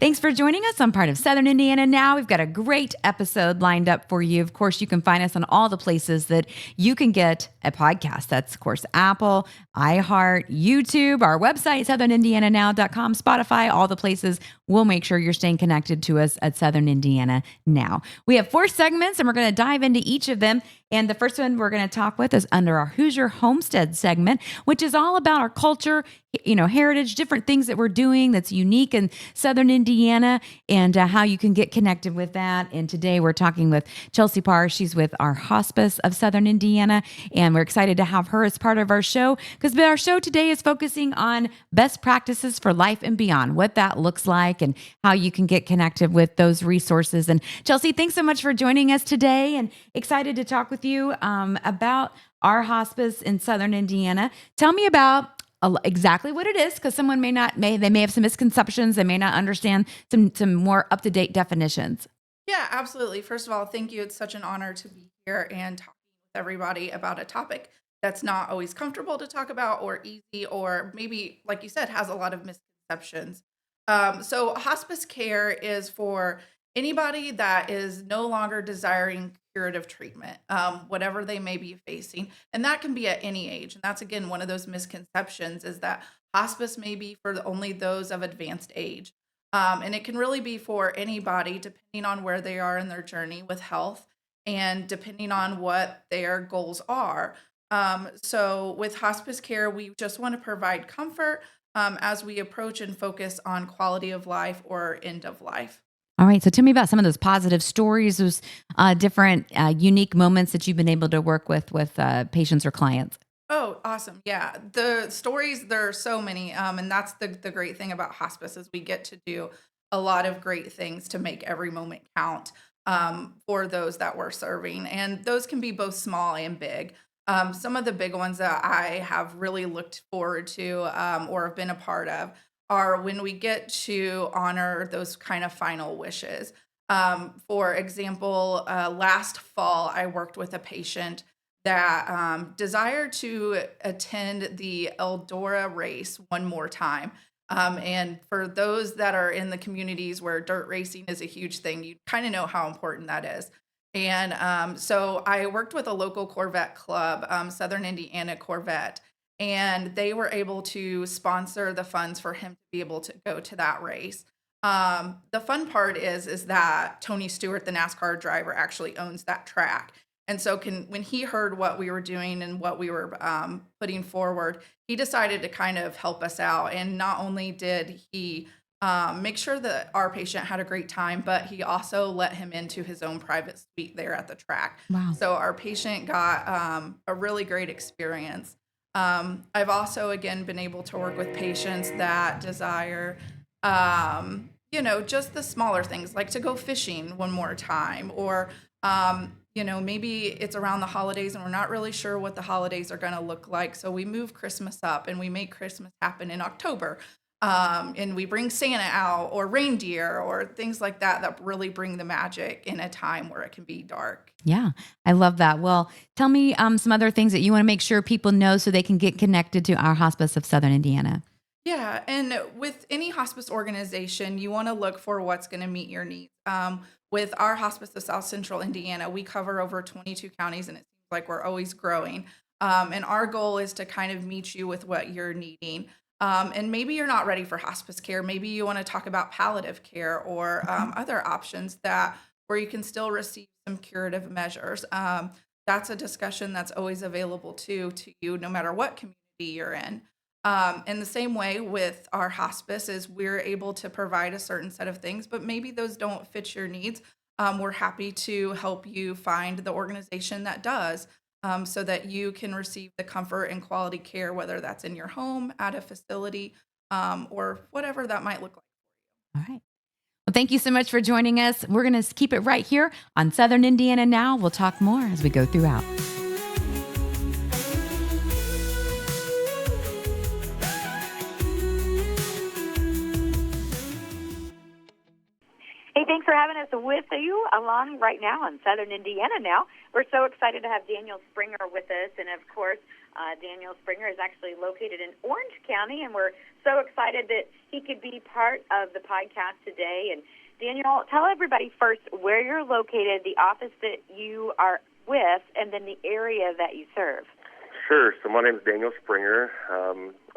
Thanks for joining us. I'm part of Southern Indiana Now. We've got a great episode lined up for you. Of course, you can find us on all the places that you can get a podcast. That's, of course, Apple, iHeart, YouTube, our website, southern.indiana.now.com, Spotify, all the places. We'll make sure you're staying connected to us at Southern Indiana Now. We have 4 segments, and we're going to dive into each of them. And the first one we're going to talk with is under our Hoosier Homestead segment, which is all about our culture, heritage, different things that we're doing that's unique in Southern Indiana, and how you can get connected with that. And today we're talking with Chelsea Parr. She's with our Hospice of Southern Indiana, and we're excited to have her as part of our show because our show today is focusing on best practices for life and beyond, what that looks like and how you can get connected with those resources. And Chelsea, thanks so much for joining us today, and excited to talk with you about our hospice in Southern Indiana. Tell me about exactly what it is, because someone may have some misconceptions. They may not understand some more up-to-date definitions. Yeah, absolutely. First of all, thank you. It's such an honor to be here and talking with everybody about a topic that's not always comfortable to talk about or easy, or maybe, like you said, has a lot of misconceptions. So hospice care is for anybody that is no longer desiring curative treatment, whatever they may be facing. And that can be at any age. And that's, again, one of those misconceptions, is that hospice may be for only those of advanced age. And it can really be for anybody, depending on where they are in their journey with health and depending on what their goals are. So with hospice care, we just want to provide comfort as we approach and focus on quality of life or end of life. All right. So tell me about some of those positive stories, those different unique moments that you've been able to work with patients or clients. Oh, awesome. Yeah. The stories, there are so many. And that's the great thing about hospice, is we get to do a lot of great things to make every moment count for those that we're serving. And those can be both small and big. Some of the big ones that I have really looked forward to or have been a part of are when we get to honor those kind of final wishes. For example, last fall, I worked with a patient that desired to attend the Eldora race one more time. And for those that are in the communities where dirt racing is a huge thing, you kind of know how important that is. And so I worked with a local Corvette club, Southern Indiana Corvette, and they were able to sponsor the funds for him to be able to go to that race. The fun part is that Tony Stewart, the NASCAR driver, actually owns that track. And so when he heard what we were doing and what we were putting forward, he decided to kind of help us out. And not only did he make sure that our patient had a great time, but he also let him into his own private suite there at the track. Wow. So our patient got a really great experience. I've also, again, been able to work with patients that desire, just the smaller things, like to go fishing one more time, or, maybe it's around the holidays and we're not really sure what the holidays are going to look like. So we move Christmas up and we make Christmas happen in October. And we bring Santa out, or reindeer, or things like that really bring the magic in a time where it can be dark. Yeah, I love that. Well, tell me some other things that you want to make sure people know so they can get connected to our Hospice of Southern Indiana. Yeah, and with any hospice organization, you want to look for what's going to meet your needs. With our Hospice of South Central Indiana, we cover over 22 counties, and it seems like we're always growing. And our goal is to kind of meet you with what you're needing. And maybe you're not ready for hospice care. Maybe you want to talk about palliative care or other options where you can still receive some curative measures. That's a discussion that's always available to you, no matter what community you're in. In the same way with our hospice, is we're able to provide a certain set of things, but maybe those don't fit your needs. We're happy to help you find the organization that does. So that you can receive the comfort and quality care, whether that's in your home, at a facility, or whatever that might look like for you. All right. Well, thank you so much for joining us. We're going to keep it right here on Southern Indiana Now. We'll talk more as we go throughout. Hey, thanks Thanks for having us with you along right now in Southern Indiana now. We're so excited to have Daniel Springer with us. And, of course, Daniel Springer is actually located in Orange County, and we're so excited that he could be part of the podcast today. And, Daniel, tell everybody first where you're located, the office that you are with, and then the area that you serve. Sure. So my name is Daniel Springer,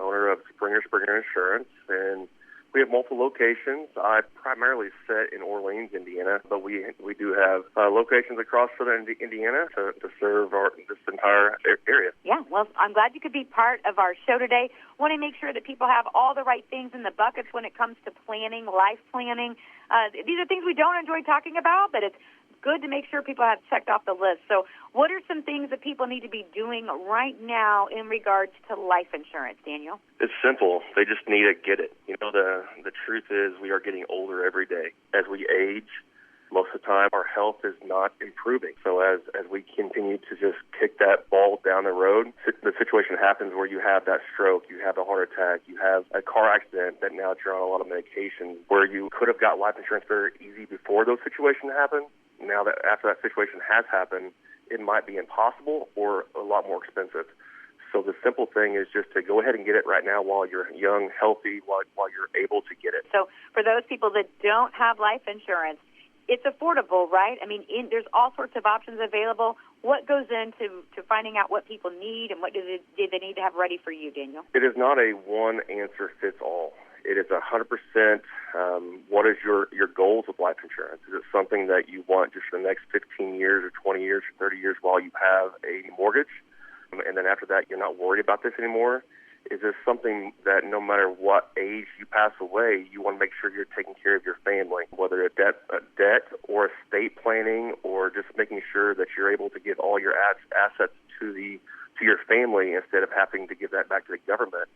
owner of Springer Insurance, and we have multiple locations. I primarily sit in Orleans, Indiana, but we do have locations across southern Indiana to serve this entire area. Yeah, well, I'm glad you could be part of our show today. Want to make sure that people have all the right things in the buckets when it comes to planning, life planning. These are things we don't enjoy talking about, but it's good to make sure people have checked off the list. So what are some things that people need to be doing right now in regards to life insurance, Daniel? It's simple. They just need to get it. You know, the truth is we are getting older every day. As we age, most of the time our health is not improving. So as we continue to just kick that ball down the road, the situation happens where you have that stroke, you have a heart attack, you have a car accident that now you're on a lot of medication, where you could have got life insurance very easy before those situations happen. Now that after that situation has happened, it might be impossible or a lot more expensive. So the simple thing is just to go ahead and get it right now while you're young, healthy, while you're able to get it. So for those people that don't have life insurance, it's affordable, right? I mean, there's all sorts of options available. What goes into finding out what people need, and what do they need to have ready for you, Daniel? It is not a one-answer-fits-all. It is 100% what is your goals with life insurance? Is it something that you want just for the next 15 years or 20 years or 30 years while you have a mortgage? And then after that, you're not worried about this anymore? Is this something that no matter what age you pass away, you want to make sure you're taking care of your family, whether it's debt or estate planning, or just making sure that you're able to give all your assets to your family instead of having to give that back to the government?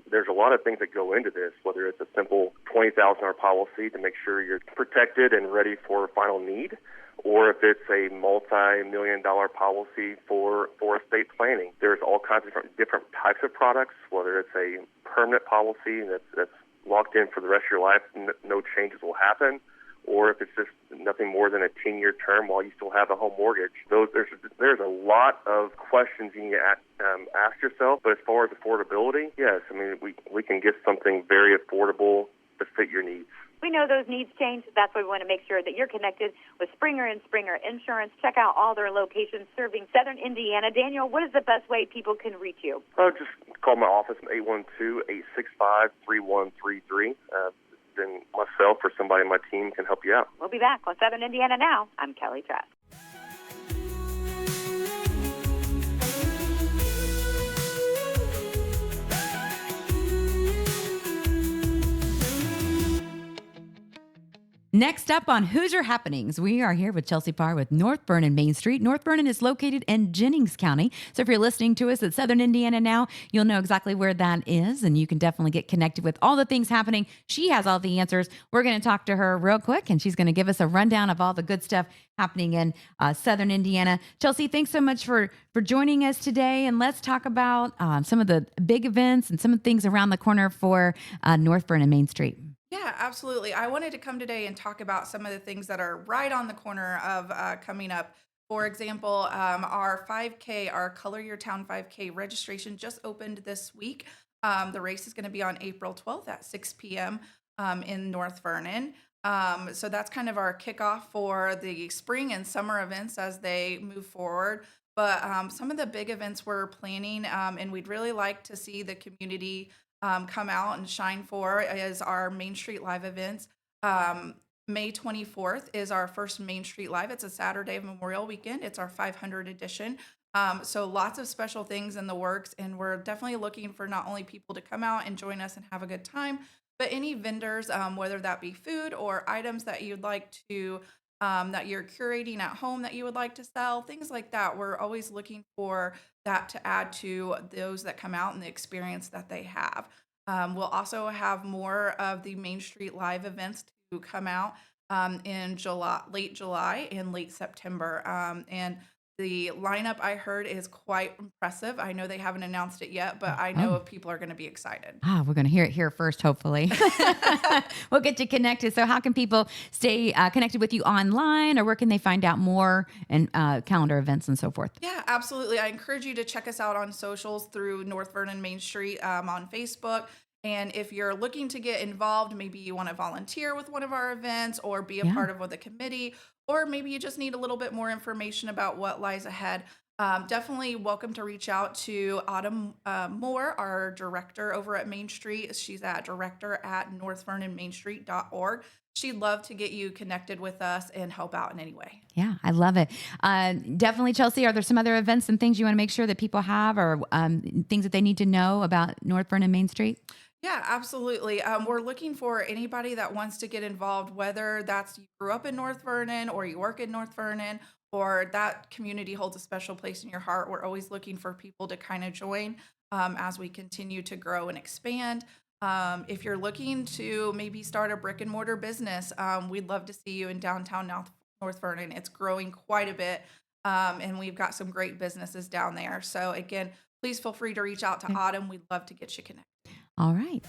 There's a lot of things that go into this, whether it's a simple $20,000 policy to make sure you're protected and ready for final need, or if it's a multi-million-dollar policy for estate planning. There's all kinds of different types of products, whether it's a permanent policy that's locked in for the rest of your life, no changes will happen, or if it's just nothing more than a 10-year term while you still have a home mortgage. There's a lot of questions you need to ask yourself, but as far as affordability, yes, I mean, we can get something very affordable to fit your needs. We know those needs change. That's why we want to make sure that you're connected with Springer and Springer Insurance. Check out all their locations serving Southern Indiana. Daniel, what is the best way people can reach you? Just call my office at 812-865-3133. Then myself or somebody on my team can help you out. We'll be back on Southern Indiana Now. I'm Kelly Trask. Next up on Hoosier Happenings, we are here with Chelsea Parr with North Vernon Main Street. North Vernon is located in Jennings County. So if you're listening to us at Southern Indiana Now, you'll know exactly where that is, and you can definitely get connected with all the things happening. She has all the answers. We're going to talk to her real quick, and she's going to give us a rundown of all the good stuff happening in Southern Indiana. Chelsea, thanks so much for joining us today, and let's talk about some of the big events and some of the things around the corner for North Vernon Main Street. Yeah, absolutely. I wanted to come today and talk about some of the things that are right on the corner of coming up. For example, our 5K, our Color Your Town 5K registration just opened this week. The race is going to be on April 12th at 6 p.m. In North Vernon. So that's kind of our kickoff for the spring and summer events as they move forward. But some of the big events we're planning, and we'd really like to see the community come out and shine for, is our Main Street Live events. May 24th is our first Main Street Live. It's a Saturday of Memorial Weekend. It's our 500 edition. So lots of special things in the works, and we're definitely looking for not only people to come out and join us and have a good time, but any vendors, whether that be food or items that you'd like to, that you're curating at home that you would like to sell, things like that. We're always looking for that to add to those that come out and the experience that they have. We'll also have more of the Main Street Live events to come out in July, late July and late September. And The lineup I heard is quite impressive. I know they haven't announced it yet, but I know Oh. people are going to be excited. We're going to hear it here first, hopefully. We'll get you connected. So, how can people stay connected with you online, or where can they find out more and calendar events and so forth? Yeah, absolutely. I encourage you to check us out on socials through North Vernon Main Street on Facebook. And if you're looking to get involved, maybe you want to volunteer with one of our events or be a Yeah. part of the committee, or maybe you just need a little bit more information about what lies ahead. Definitely welcome to reach out to Autumn Moore, our director over at Main Street. She's at director at northvernonmainstreet.org. She'd love to get you connected with us and help out in any way. Yeah, I love it. Definitely, Chelsea. Are there some other events and things you want to make sure that people have, or things that they need to know about North Vernon Main Street? Yeah, absolutely. We're looking for anybody that wants to get involved, whether that's you grew up in North Vernon or you work in North Vernon or that community holds a special place in your heart. We're always looking for people to kind of join as we continue to grow and expand. If you're looking to maybe start a brick and mortar business, we'd love to see you in downtown North Vernon. It's growing quite a bit, and we've got some great businesses down there. So, again, please feel free to reach out to Okay. Autumn. We'd love to get you connected. All right.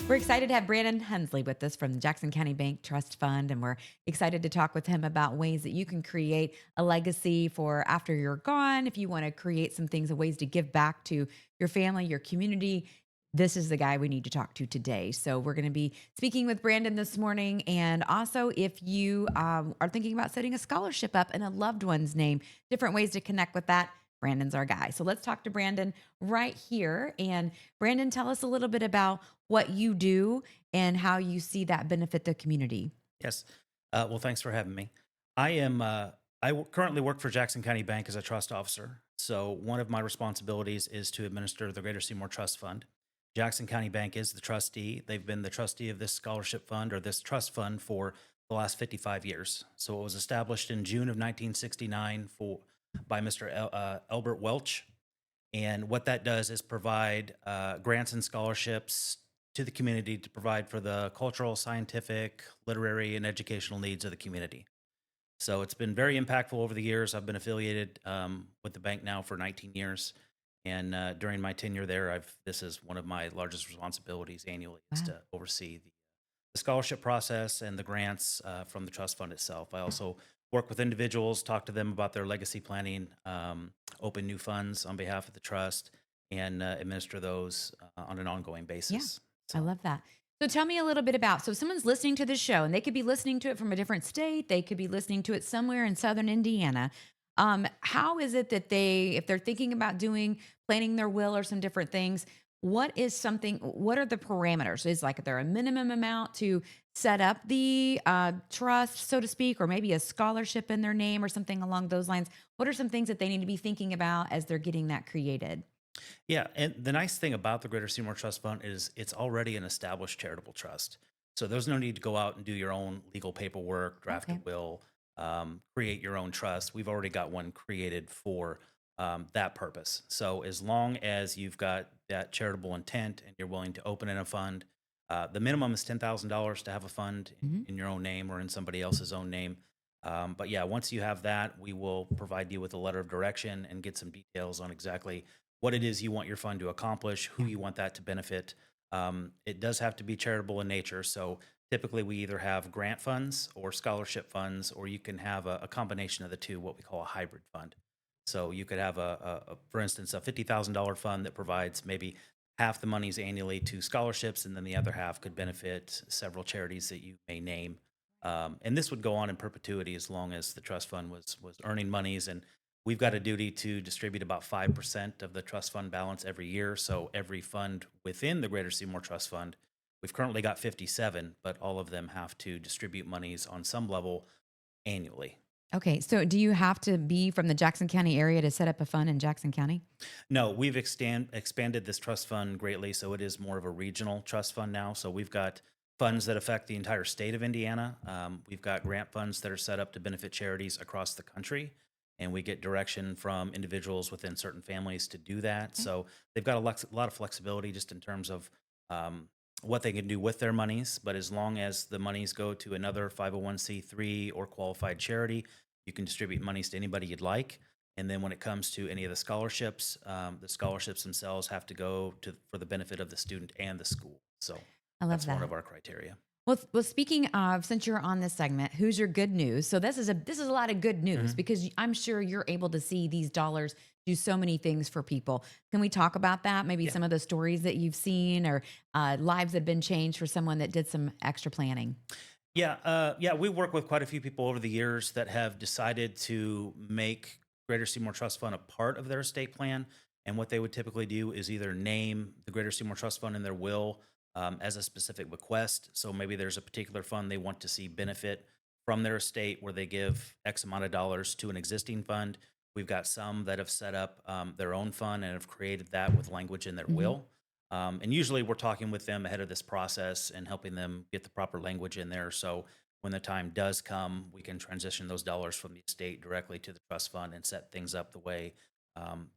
We're excited to have Brandon Hensley with us from the Jackson County Bank Trust Fund, and we're excited to talk with him about ways that you can create a legacy for after you're gone. If you want to create some things, ways to give back to your family, your community, this is the guy we need to talk to today. So we're going to be speaking with Brandon this morning. And also, if you are thinking about setting a scholarship up in a loved one's name, different ways to connect with that, Brandon's our guy. So let's talk to Brandon right here. And Brandon, tell us a little bit about what you do and how you see that benefit the community. Yes. Well, thanks for having me. Currently work for Jackson County Bank as a trust officer. So one of my responsibilities is to administer the Greater Seymour Trust Fund. Jackson County Bank is the trustee. They've been the trustee of this scholarship fund or this trust fund for the last 55 years. So it was established in June of 1969 by Mr. Albert Welch. And what that does is provide grants and scholarships to the community to provide for the cultural, scientific, literary, and educational needs of the community. So it's been very impactful over the years. I've been affiliated with the bank now for 19 years. And during my tenure there, this is one of my largest responsibilities annually is Wow. to oversee the scholarship process and the grants from the trust fund itself. I also work with individuals, talk to them about their legacy planning, open new funds on behalf of the trust, and administer those on an ongoing basis. I love that. So tell me a little bit about, so if someone's listening to this show and they could be listening to it from a different state, they could be listening to it somewhere in Southern Indiana. How is it that if they're thinking about planning their will or some different things, what are the parameters? Is there a minimum amount to set up the trust, so to speak, or maybe a scholarship in their name or something along those lines? What are some things that they need to be thinking about as they're getting that created? Yeah, and the nice thing about the Greater Seymour Trust Fund is it's already an established charitable trust. So there's no need to go out and do your own legal paperwork, draft Okay. a will, create your own trust. We've already got one created for that purpose. So as long as you've got that charitable intent and you're willing to open in a fund, the minimum is $10,000 to have a fund in your own name or in somebody else's own name. But yeah, once you have that, we will provide you with a letter of direction and get some details on exactly what it is you want your fund to accomplish, who you want that to benefit. It does have to be charitable in nature. So typically we either have grant funds or scholarship funds, or you can have a combination of the two, what we call a hybrid fund. So you could have for instance, a $50,000 fund that provides maybe half the monies annually to scholarships, and then the other half could benefit several charities that you may name. And this would go on in perpetuity as long as the trust fund was earning monies. And we've got a duty to distribute about 5% of the trust fund balance every year. So every fund within the Greater Seymour Trust Fund, we've currently got 57, but all of them have to distribute monies on some level annually. Okay. So do you have to be from the Jackson County area to set up a fund in Jackson County? No, we've expanded this trust fund greatly, so it is more of a regional trust fund now. So we've got funds that affect the entire state of Indiana. We've got grant funds that are set up to benefit charities across the country, and we get direction from individuals within certain families to do that. So they've got a lot of flexibility just in terms of what they can do with their monies. But as long as the monies go to another 501c3 or qualified charity, you can distribute monies to anybody you'd like. And then when it comes to any of the scholarships themselves have to go for the benefit of the student and the school. So I love that's one that. of our criteria. Well, speaking of, since you're on this segment, who's your good news? So this is a lot of good news because I'm sure you're able to see these dollars do so many things for people. Can we talk about that? Maybe some of the stories that you've seen or lives that have been changed for someone that did some extra planning. Yeah, we work with quite a few people over the years that have decided to make Greater Seymour Trust Fund a part of their estate plan. And what they would typically do is either name the Greater Seymour Trust Fund in their will as a specific bequest. So maybe there's a particular fund they want to see benefit from their estate where they give X amount of dollars to an existing fund. We've got some that have set up their own fund and have created that with language in their will. And usually we're talking with them ahead of this process and helping them get the proper language in there. So when the time does come, we can transition those dollars from the estate directly to the trust fund and set things up the way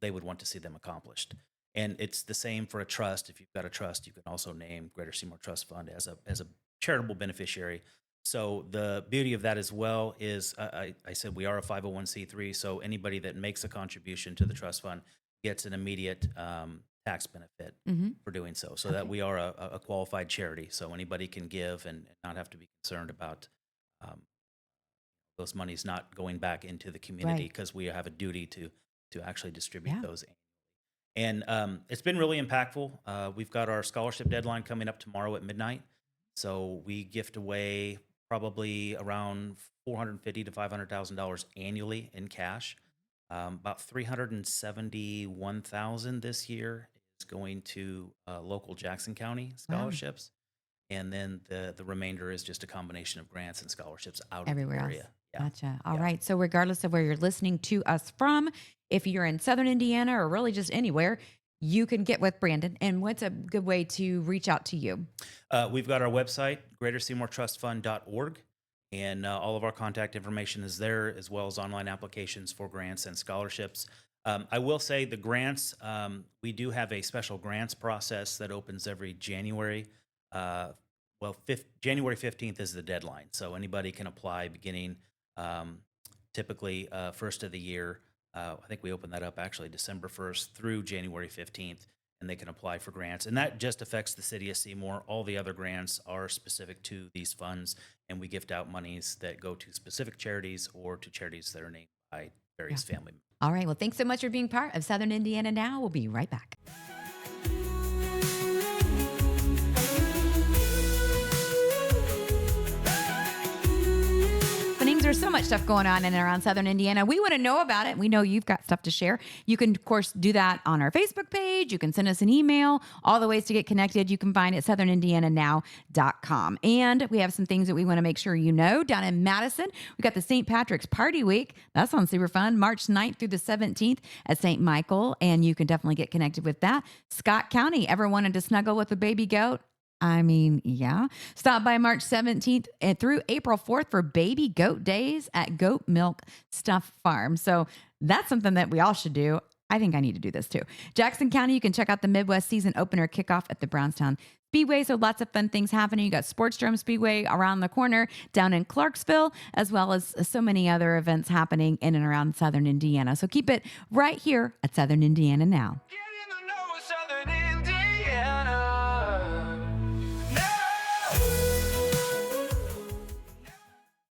they would want to see them accomplished. And it's the same for a trust. If you've got a trust, you can also name Greater Seymour Trust Fund as a charitable beneficiary. So the beauty of that as well is I said we are a 501c3, so anybody that makes a contribution to the trust fund gets an immediate tax benefit for doing so. So that we are a qualified charity, so anybody can give and not have to be concerned about those monies not going back into the community Right. because we have a duty to actually distribute Yeah. those. And it's been really impactful. We've got our scholarship deadline coming up tomorrow at midnight. So we gift away probably around $450,000 to $500,000 annually in cash. About 371,000 this year is going to local Jackson County scholarships, and then the remainder is just a combination of grants and scholarships out Everywhere of the else. area. Yeah. Gotcha. All Yeah. right. So regardless of where you're listening to us from, if you're in Southern Indiana or really just anywhere, you can get with Brandon. And what's a good way to reach out to you? We've got our website, greaterseymourtrustfund.org, and all of our contact information is there, as well as online applications for grants and scholarships. I will say the grants, we do have a special grants process that opens every January. January 15th is the deadline, so anybody can apply beginning typically first of the year. I think we open that up actually December 1st through January 15th, and they can apply for grants. And that just affects the city of Seymour. All the other grants are specific to these funds, and we gift out monies that go to specific charities or to charities that are named by various family members. All right. Well, thanks so much for being part of Southern Indiana Now. We'll be right back. There's so much stuff going on in and around Southern Indiana. We want to know about it. We know you've got stuff to share. You can, of course, do that on our Facebook page. You can send us an email. All the ways to get connected you can find at southernIndianaNow.com. And we have some things that we want to make sure you know. Down in Madison, we got the St. Patrick's Party Week. That sounds super fun. March 9th through the 17th at St. Michael. And you can definitely get connected with that. Scott County, ever wanted to snuggle with a baby goat? I mean, yeah. Stop by March 17th and through April 4th for Baby Goat Days at Goat Milk Stuff Farm. So that's something that we all should do. I think I need to do this too. Jackson County, you can check out the Midwest season opener kickoff at the Brownstown Speedway. So lots of fun things happening. You got Sportsdrome Speedway around the corner down in Clarksville, as well as so many other events happening in and around Southern Indiana. So keep it right here at Southern Indiana Now. Yeah.